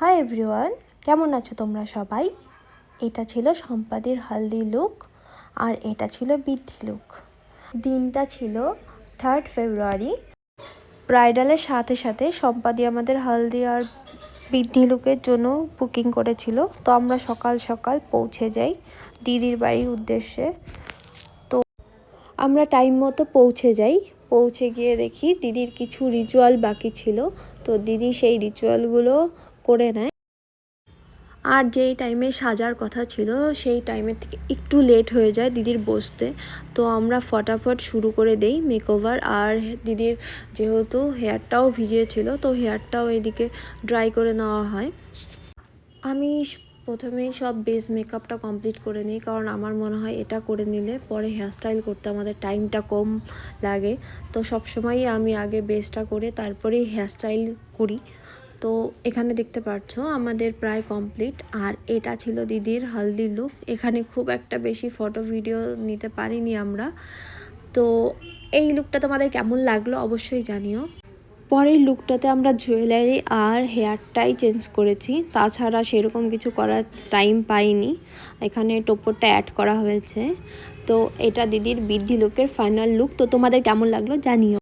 Hi everyone, কেমন আছো তোমরা সবাই? এটা ছিল সম্পাদির হলদি লুক আর এটা ছিল বৃদ্ধি লুক। দিনটা ছিল 3 ফেব্রুয়ারি। ব্রাইডালের সাথে সাথে সম্পাদি আমাদের হলদি আর বৃদ্ধি লুকের জন্য বুকিং করেছিল। তো আমরা সকাল সকাল পৌঁছে যাই দিদির বাড়ির উদ্দেশ্যে। তো আমরা টাইম মতো পৌঁছে গিয়ে দেখি দিদির কিছু রিচুয়াল বাকি ছিল। তো দিদি সেই রিচুয়ালগুলো করে নেয়। আর যেই টাইমে সাজার কথা ছিল সেই টাইমের থেকে একটু লেট হয়ে যায় দিদির বসতে। তো আমরা ফটাফট শুরু করে দেই মেকওভার। আর দিদির যেহেতু হেয়ারটাও ভিজিয়েছিল, তো হেয়ারটাও এদিকে ড্রাই করে নেওয়া হয়। আমি প্রথমেই সব বেস মেকআপটা কমপ্লিট করে নিই, কারণ আমার মনে হয় এটা করে নিলে পরে হেয়ারস্টাইল করতে আমাদের টাইমটা কম লাগে। তো সবসময়ই আমি আগে বেসটা করে তারপরেই হেয়ারস্টাইল করি। তো এখানে দেখতে পাচ্ছ আমাদের প্রায় কমপ্লিট। আর এটা ছিল দিদির হলদি লুক। এখানে খুব একটা বেশি ফটো ভিডিও নিতে পারিনি আমরা। তো এই লুকটা তোমাদের কেমন লাগলো অবশ্যই জানিও। পরের লুকটাতে আমরা জুয়েলারি আর হেয়ারটাই চেঞ্জ করেছি, তাছাড়া সেরকম কিছু করার টাইম পাইনি। এখানে টোপরটা অ্যাড করা হয়েছে। তো এটা দিদির বৃদ্ধি লুকের ফাইনাল লুক। তো তোমাদের কেমন লাগলো জানিও।